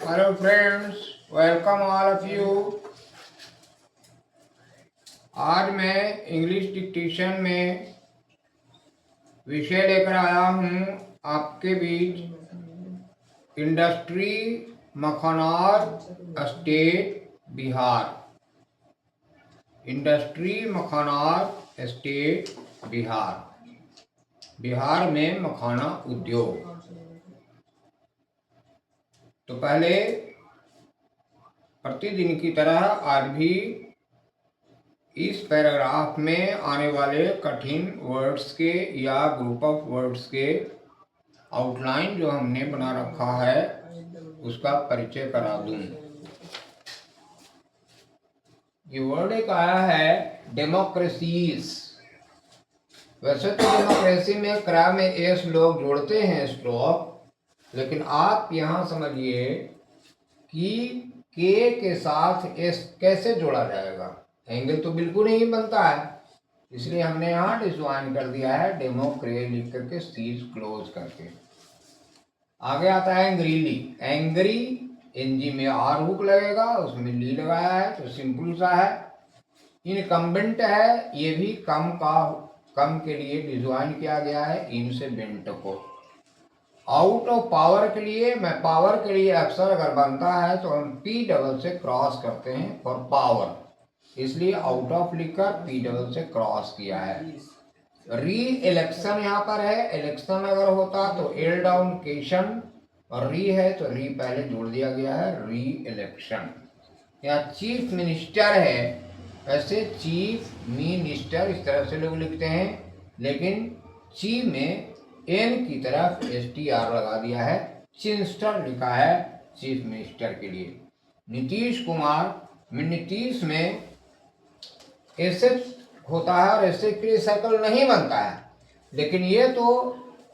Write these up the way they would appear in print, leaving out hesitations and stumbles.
Hello friends, welcome all of you. आज मैं English dictation में विषय लेकर आया हूँ आपके बीच इंडस्ट्री मखनौर स्टेट बिहार। इंडस्ट्री मखनौर स्टेट बिहार, बिहार में मखाना उद्योग। तो पहले प्रतिदिन की तरह आज भी इस पैराग्राफ में आने वाले कठिन वर्ड्स के या ग्रुप ऑफ वर्ड्स के आउटलाइन जो हमने बना रखा है उसका परिचय करा दूं। ये वर्ड एक आया है डेमोक्रेसीज। वैसे तो डेमोक्रेसी में क्रा में एस लोग जोड़ते हैं स्ट्रोक, लेकिन आप यहाँ समझिए कि के साथ एस कैसे जोड़ा जाएगा। एंगल तो बिल्कुल नहीं बनता है, इसलिए हमने यहाँ डिसवाइन कर दिया है डेमोक्रे लिख करके सीज क्लोज करके। आगे आता है एंग्रीली। एंग्री एनजी में आर हुक लगेगा, उसमें ली लगाया है तो सिंपल सा है। इनकम्बेंट है, ये भी कम के लिए डिसवाइन किया गया है इन से बेंट को। आउट ऑफ पावर के लिए, मैं पावर के लिए अक्सर अगर बनता है तो हम पी डबल से क्रॉस करते हैं फॉर पावर, इसलिए आउट ऑफ लिखकर पी डबल से क्रॉस किया है। री इलेक्शन यहाँ पर है, इलेक्शन अगर होता तो एल डाउन केशन, और री है तो री पहले जोड़ दिया गया है, री इलेक्शन। यहाँ चीफ मिनिस्टर है, ऐसे चीफ मिनिस्टर इस तरह से लोग लिखते हैं, लेकिन ची में एन की तरफ STR लगा दिया है, चिंस्टर लिखा है चीफ मिनिस्टर के लिए। नीतीश कुमार में नीतीश में ऐसे होता है और ऐसे के लिए सर्कल नहीं बनता है, लेकिन ये तो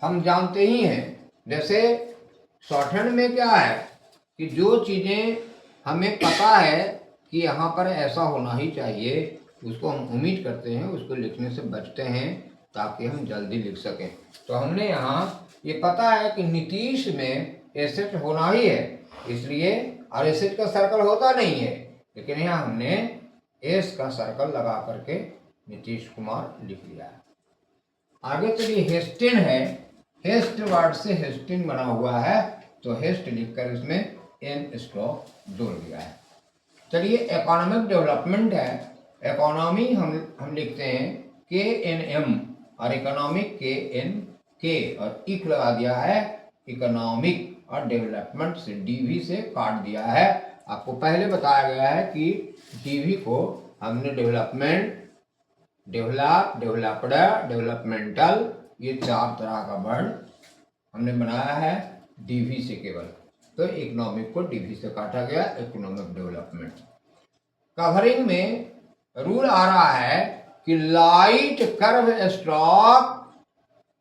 हम जानते ही हैं। जैसे शॉर्टहैंड में क्या है कि जो चीज़ें हमें पता है कि यहाँ पर ऐसा होना ही चाहिए, उसको हम उम्मीद करते हैं, उसको लिखने से बचते हैं ताकि हम जल्दी लिख सकें। तो हमने यहाँ ये पता है कि नीतीश में एसेट होना ही है, इसलिए और एसेट का सर्कल होता नहीं है, लेकिन यहाँ हमने एस का सर्कल लगा करके नीतीश कुमार लिख लिया है। आगे चलिए हेस्टिन है। हेस्ट वर्ड से हेस्टिन बना हुआ है, तो हेस्ट लिखकर इसमें एन स्ट्रोक जोड़ दिया है। चलिए इकोनॉमिक डेवलपमेंट है। इकोनॉमी हम लिखते हैं KNM, और इकोनॉमिक KNK, और इक लगा दिया है इकोनॉमिक, और डेवलपमेंट से DV से काट दिया है। आपको पहले बताया गया है कि DV को हमने डेवलपमेंट, डेवलप, डेवलप्ड, डेवलपमेंटल, ये 4 तरह का वर्ड हमने बनाया है DV से केवल। तो इकोनॉमिक को DV से काटा गया, इकोनॉमिक डेवलपमेंट। कवरिंग में रूल आ रहा है कि light curve stroke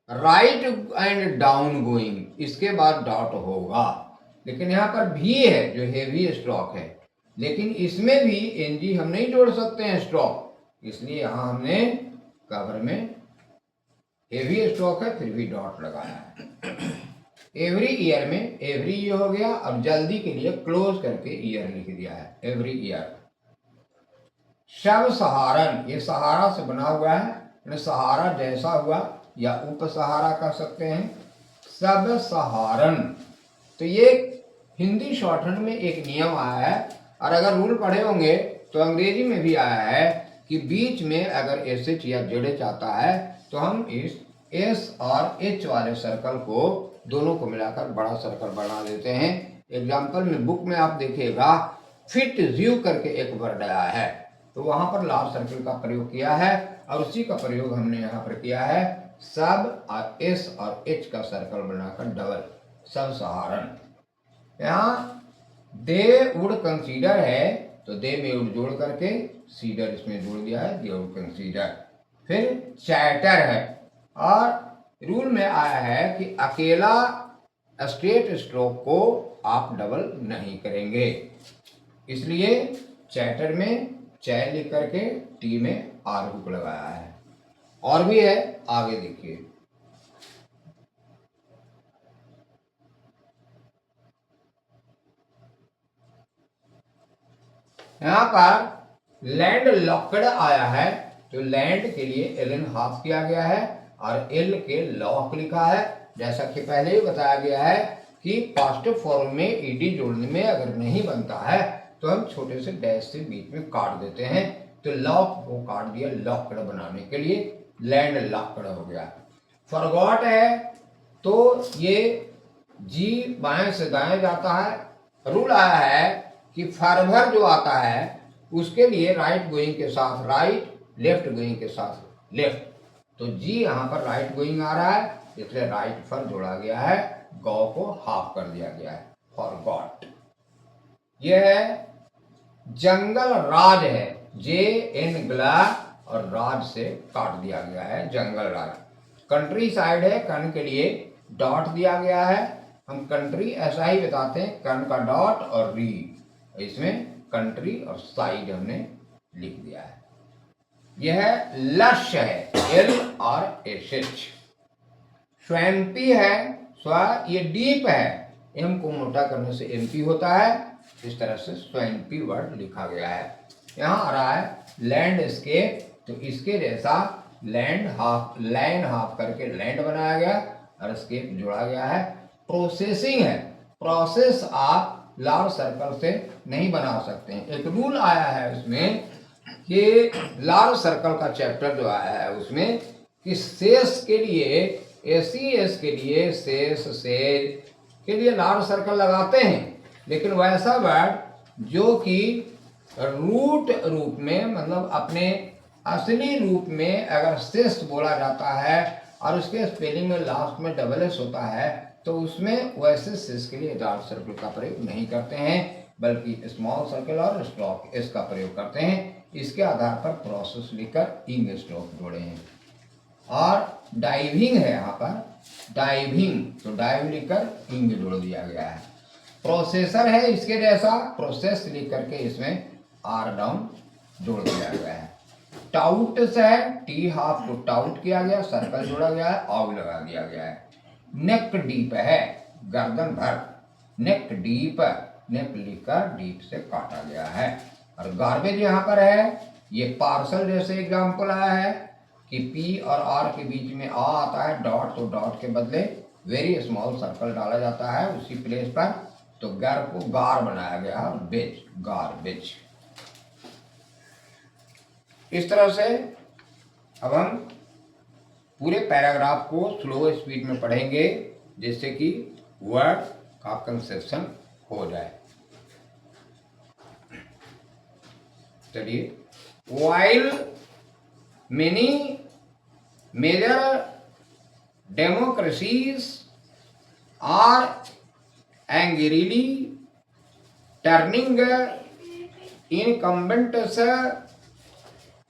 right and down going, इसके बाद डॉट होगा। लेकिन यहाँ पर भी है जो हेवी स्ट्रोक है, लेकिन इसमें भी एनजी हम नहीं जोड़ सकते हैं स्ट्रोक, इसलिए यहाँ हमने कवर में हेवी स्ट्रोक है फिर भी डॉट लगाया है। एवरी ईयर में एवरी ये हो गया, अब जल्दी के लिए क्लोज करके ईयर लिख दिया है, एवरी ईयर। शव सहारन, ये सहारा से बना हुआ है, सहारा जैसा हुआ या उपसहारा कह सकते हैं, सब सहारन। तो ये हिंदी शॉर्टहैंड में एक नियम आया है, और अगर रूल पढ़े होंगे तो अंग्रेजी में भी आया है कि बीच में अगर SH या ZH आता है तो हम इस S और H वाले सर्कल को दोनों को मिलाकर बड़ा सर्कल बना देते हैं। एग्जाम्पल में बुक में आप देखिएगा फिट ज्यू करके एक वर्ड आया है, तो वहां पर लार्ज सर्कल का प्रयोग किया है, और उसी का प्रयोग हमने यहाँ पर किया है सब और S और H का सर्कल बनाकर डबल सब सहारन। यहाँ दे वुड कंसीडर है, तो दे में वुड जोड़ करके सीडर इसमें जोड़ दिया है, दे वुड कंसीडर। फिर चैटर है, और रूल में आया है कि अकेला स्ट्रेट स्ट्रोक को आप डबल नहीं करेंगे, इसलिए चैटर में चै लिख करके टी में आर हुक लगाया है। और भी है, आगे देखिए। यहाँ पर लैंड लॉक्ड आया है, तो लैंड के लिए एल हाफ किया गया है और एल के लॉक लिखा है। जैसा कि पहले ही बताया गया है कि पास्ट फॉर्म में ईडी जोड़ने में अगर नहीं बनता है तो हम छोटे से डैश से बीच में काट देते हैं, तो लॉक को काट दिया लॉक्ड बनाने के लिए, लैंड लॉक्ड हो गया। फॉरगॉट है तो ये जी बाएं से दाएं जाता है। रूल आया है कि फॉरवर्ड जो आता है उसके लिए राइट गोइंग के साथ राइट, लेफ्ट गोइंग के साथ लेफ्ट, तो जी यहाँ पर राइट गोइंग आ रहा है इसलिए राइट फॉर जोड़ा गया है, गौ को हाफ कर दिया गया है, फॉरगॉट। यह है जंगल राज है, जे एन गला और राज से काट दिया गया है जंगल राज। कंट्री साइड है, कर्ण के लिए डॉट दिया गया है, हम कंट्री ऐसा ही बताते हैं, कर्ण का डॉट और री, इसमें कंट्री और साइड हमने लिख दिया है। यह लश है, एल और एच एच। स्वैम्पी है, स्व ये डीप है, एम को मोटा करने से एमपी होता है, इस तरह से स्वैम्पी वर्ड लिखा गया है। यहाँ आ रहा है लैंडस्केप, तो इसके जैसा लैंड हाफ, लैंड हाफ करके लैंड बनाया गया और स्केप जोड़ा गया है। प्रोसेसिंग है, प्रोसेस आप लार्ज सर्कल से नहीं बना सकते हैं। एक रूल आया है उसमें कि लार्ज सर्कल का चैप्टर जो आया है उसमें कि शेष के लिए, एस के लिए शेष सेज के लिए लार्ज सर्कल लगाते हैं, लेकिन वैसा वर्ड जो कि रूट रूप में, मतलब अपने असली रूप में अगर शेष बोला जाता है और उसके स्पेलिंग में लास्ट में डबल एस होता है, तो उसमें वैसे शेष के लिए लार्ज सर्कल का प्रयोग नहीं करते हैं, बल्कि स्मॉल सर्कल और स्ट्रोक एस का प्रयोग करते हैं। इसके आधार पर प्रोसेस लिखकर इंग स्ट्रोक जोड़े हैं। और डाइविंग है, यहाँ पर डाइविंग, तो डाइव लिखकर इंग जोड़ दिया गया है। प्रोसेसर है, इसके जैसा प्रोसेस लिख करके इसमें आर डाउन जोड़ दिया गया है। टाउट से है, टी हाफ को टाउट किया गया, सर्कल जोड़ा गया है, ऑग लगा दिया गया है। नेक डीप है, गर्दन भर, नेक डीप, नेक लिखकर डीप से काटा गया है। और गार्बेज यहाँ पर है, ये पार्सल जैसे एग्जाम्पल आया है कि पी और आर के बीच में आ आता है डॉट, तो डॉट के बदले वेरी स्मॉल सर्कल डाला जाता है उसी प्लेस पर, तो गर को गार बनाया गया और बेच, गार्बेज। इस तरह से अब हम पूरे पैराग्राफ को स्लो स्पीड में पढ़ेंगे जिससे कि वर्ड का कंसेप्शन हो जाए। चलिए, while many major democracies are angrily turning incumbents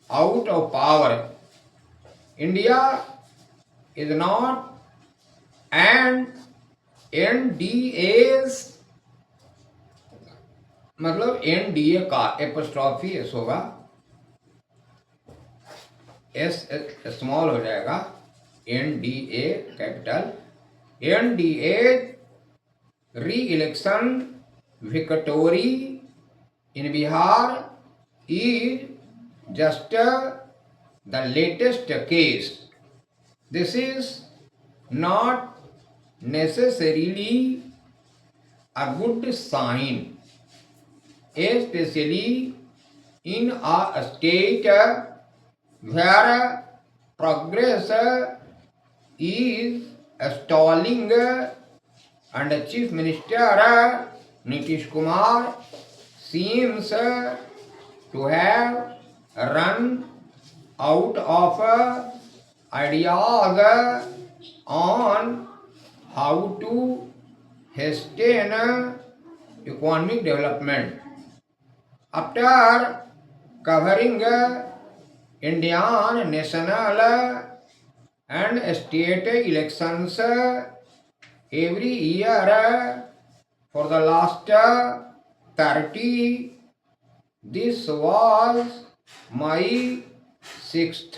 out of power, India is not and NDA's, मतलब NDA का एपोस्ट्रॉफी एस होगा, एस स्मॉल हो जाएगा, NDA capital, NDA re-election victory in Bihar is just the latest case. This is not necessarily a good sign, especially in a state where progress is stalling and Chief Minister Nitish Kumar seems to have run out of ideas on how to sustain economic development. After covering Indian national and state elections every year for the last 30, this was my 6th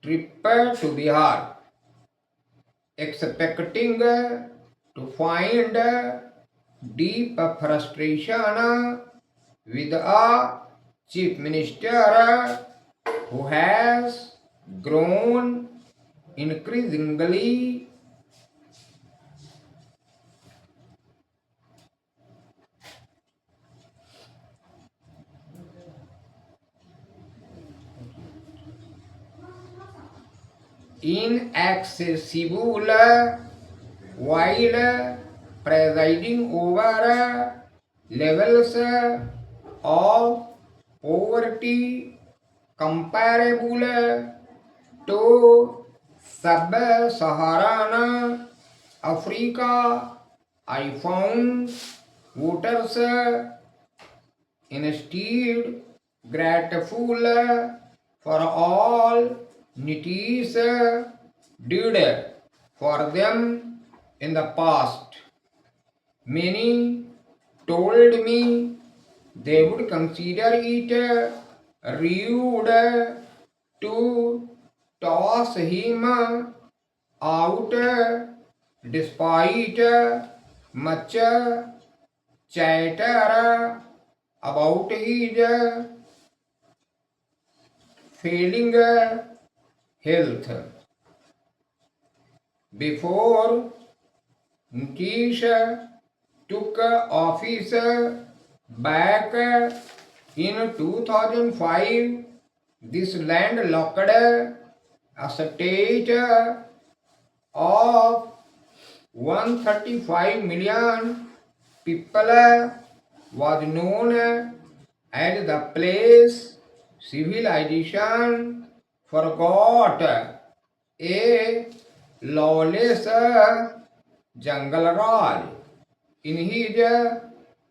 trip to Bihar, expecting to find deep frustration with a chief minister who has grown increasingly inaccessible while presiding over levels of poverty comparable to sub-Saharan Africa. I found voters instead grateful for all Nitish did for them in the past. Many told me they would consider it rude to toss him out despite much chatter about his failing health. Before Nitish took office back in 2005, this landlocked state of 135 million people was known as the place civilization forgot a lawless jungle raj. In his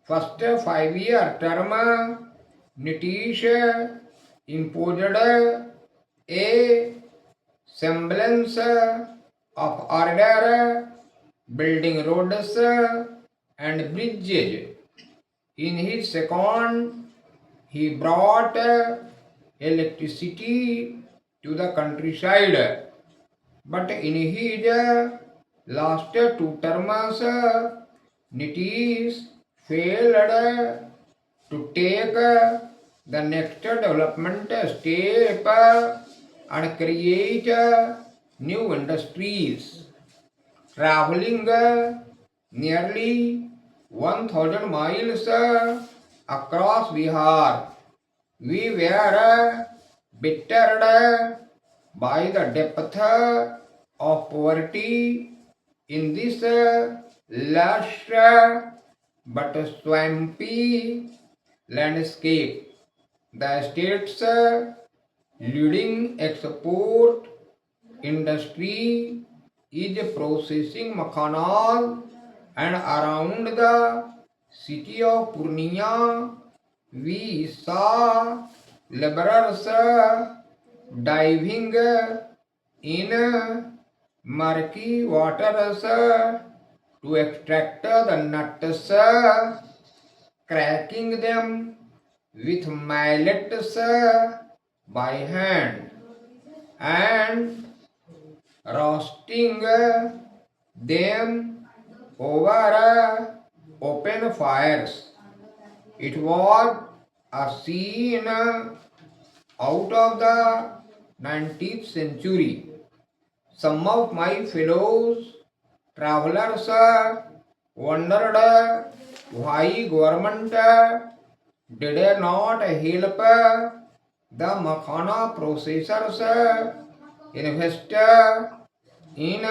first 5-year term, Nitish imposed a semblance of order, building roads and bridges. In his second, he brought electricity to the countryside. But in his last 2 terms, Nitish failed to take the next development step and create new industries. Traveling nearly 1000 miles across Bihar, we were bittered by the depth of poverty in this lush but swampy landscape. The state's leading export industry is processing machanal, and around the city of Purnia we saw laborers diving in murky waters to extract the nuts, cracking them with mallets by hand and roasting them over open fires. It was a scene out of the 19th century. Some of my fellows travelers wondered why government did not help the makhana processors invest in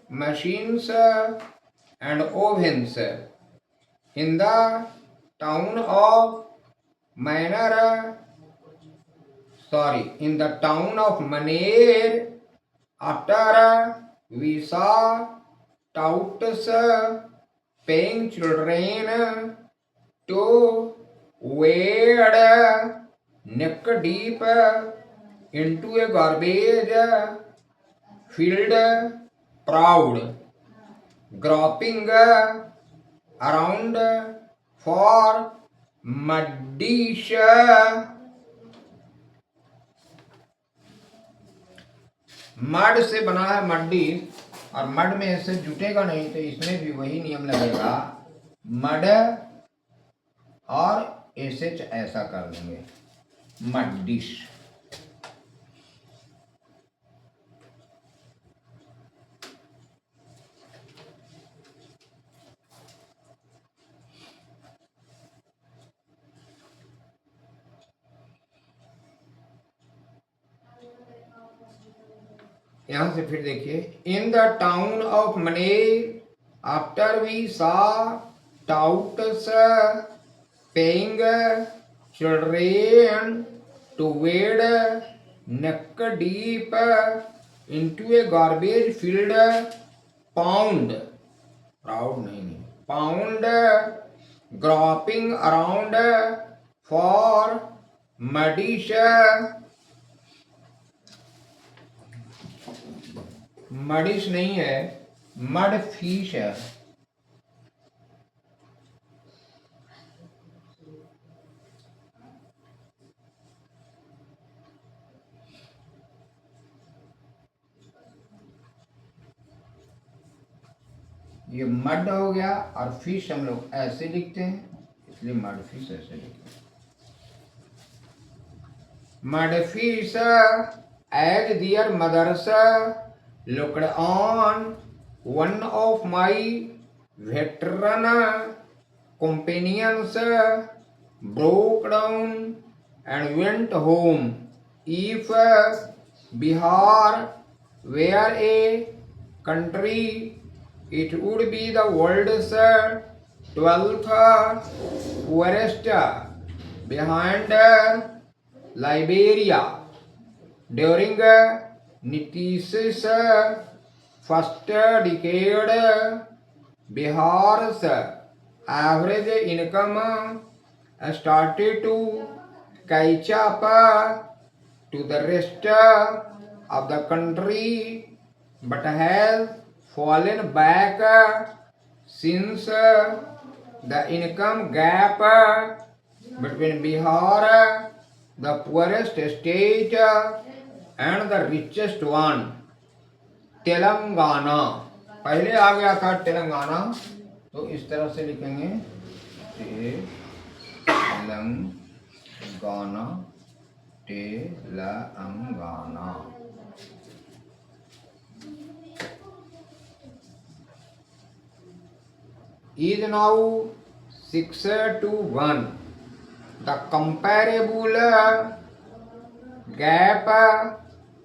machines and ovens. In the town of Maner, after we saw touts paying children to wade neck deep into a garbage filled proud, groping around for muddish mud से बना है muddy, और mud में ऐसे जुटेगा नहीं तो इसमें भी वही नियम लगेगा। मड और एसएच ऐसा कर देंगे, मड डिश। यहां से फिर देखिए, in the town of Maner after we saw touts paying children to wade neck deep into a garbage filled pound, proud नहीं, pound, groping around for muddish, मडिश नहीं है, मड फिश है। ये मड हो गया, और फिश हम लोग ऐसे लिखते हैं, इसलिए मड फिश ऐसे लिखते हैं। Mud fish as their mothers looked on one of my veteran companions broke down and went home. If Bihar were a country, it would be the world's 12th poorest, behind Liberia. During Nitish's first decade, Bihar's average income started to catch up to the rest of the country, but has fallen back since the income gap between Bihar, the poorest state, and the richest one, Telangana. पहले आ गया था तेलंगाना, तो इस तरह से लिखेंगे Telangana, Telangana. is now 6-1. The comparable gap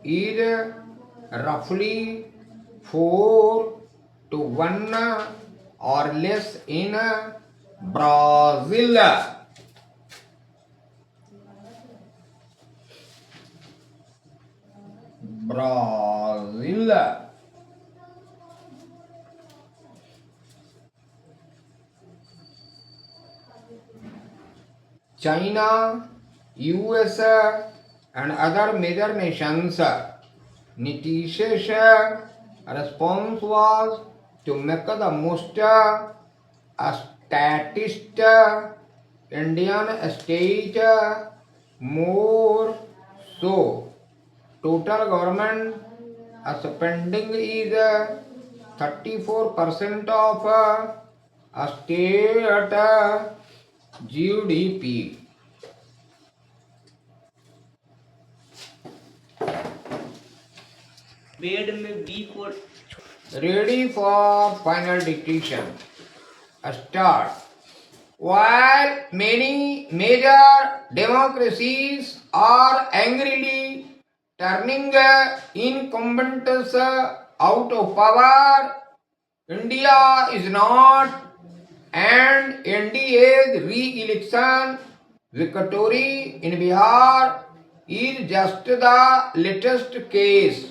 is roughly 4-1 or less in Brazil. China, US, and other major nations. Nitish's response was to make the most statist Indian state more so. Total government spending is 34% of state GDP. Ready for final dictation. Start. While many major democracies are angrily turning incumbents out of power, India is not, and NDA's re-election victory in Bihar is just the latest case.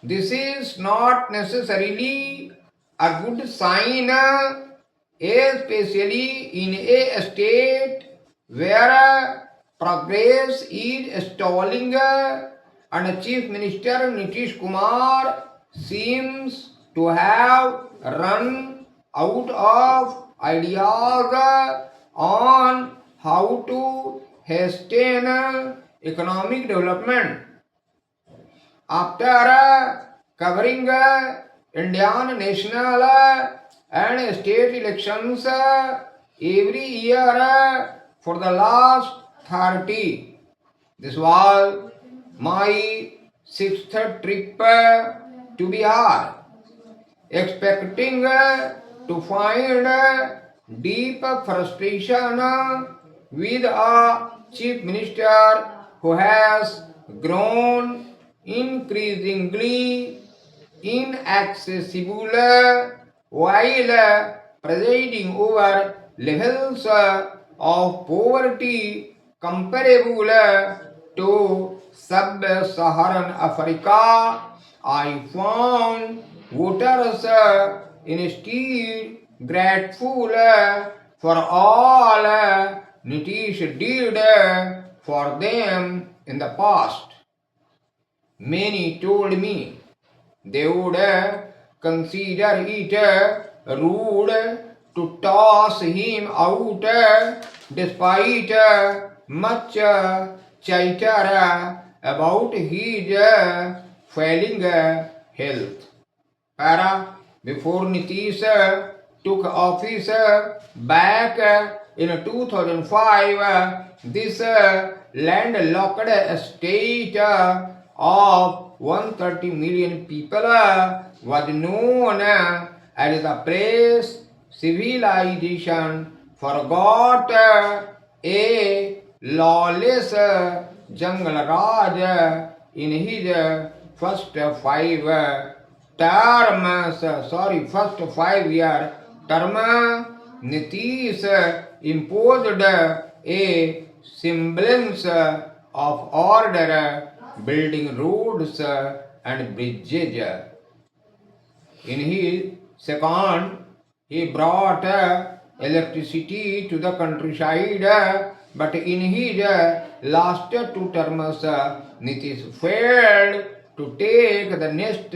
This is not necessarily a good sign, especially in a state where progress is stalling and Chief Minister Nitish Kumar seems to have run out of ideas on how to hasten economic development. After covering Indian national and state elections every year for the last 30. This was my 6th trip to Bihar, expecting to find deep frustration with a chief minister who has grown increasingly inaccessible while presiding over levels of poverty comparable to sub-Saharan Africa. I found voters instead grateful for all Nitish did for them in the past. Many told me they would consider it rude to toss him out despite much chatter about his failing health. Para, before Nitish took office back in 2005, this landlocked state of 130 million people was known as the place. Civilization forgot a lawless jungle Raj in his first 5-year term. Nitish imposed a semblance of order, building roads and bridges. In his second, he brought electricity to the countryside, but in his last 2 terms, Nitish failed to take the next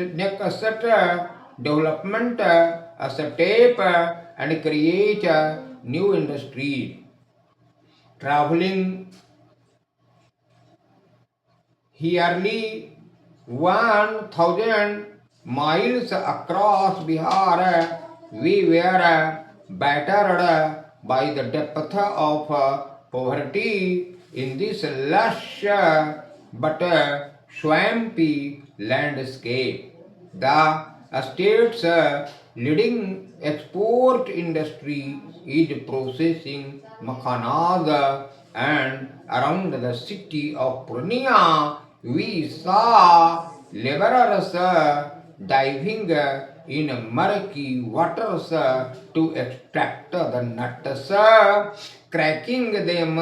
development step and create new industry. Traveling yearly 1,000 miles across Bihar, we were battered by the depth of poverty in this lush but swampy landscape. The state's leading export industry is processing makhanas, and around the city of Purnia we saw laborers diving in murky waters to extract the nuts, cracking them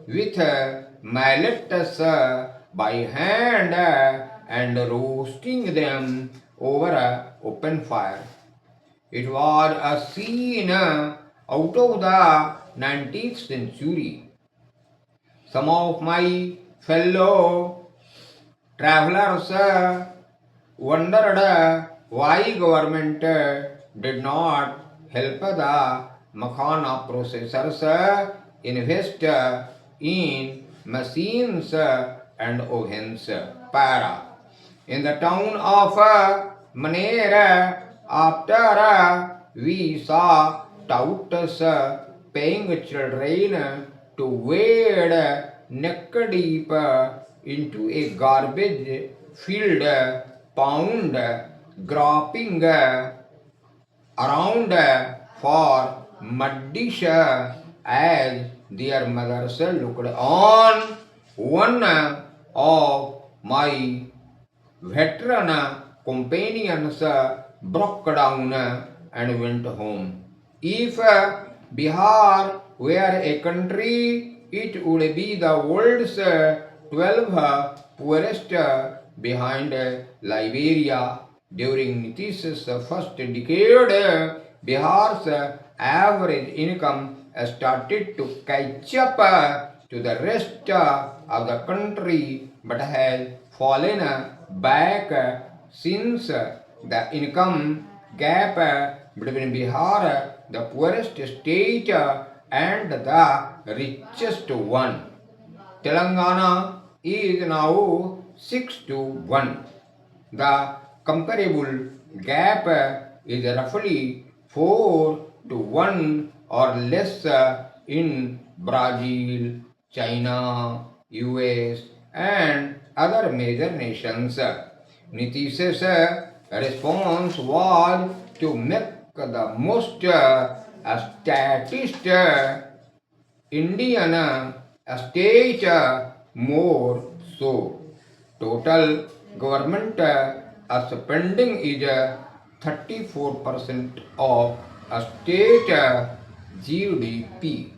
with mallets by hand and roasting them over open fire. It was a scene out of the 19th century. Some of my fellow travelers wondered why government did not help the makhana processors invest in machines and ovens. Para. In the town of Maner, after we saw touts paying children to wade neck deep into a garbage filled pound, groping around for muddish as their mothers looked on. One of my veteran companions broke down and went home. If Bihar were a country, it would be the world's 12th poorest behind Liberia. During Nitish's first decade, Bihar's average income started to catch up to the rest of the country, but has fallen back since. The income gap between Bihar, the poorest state, and the richest one, Telangana, is now 6-1. The comparable gap is roughly 4-1 or less in Brazil, China, US, and other major nations. Nitish's response was to make the most statist Indian state more so. Total government spending is 34% of state GDP.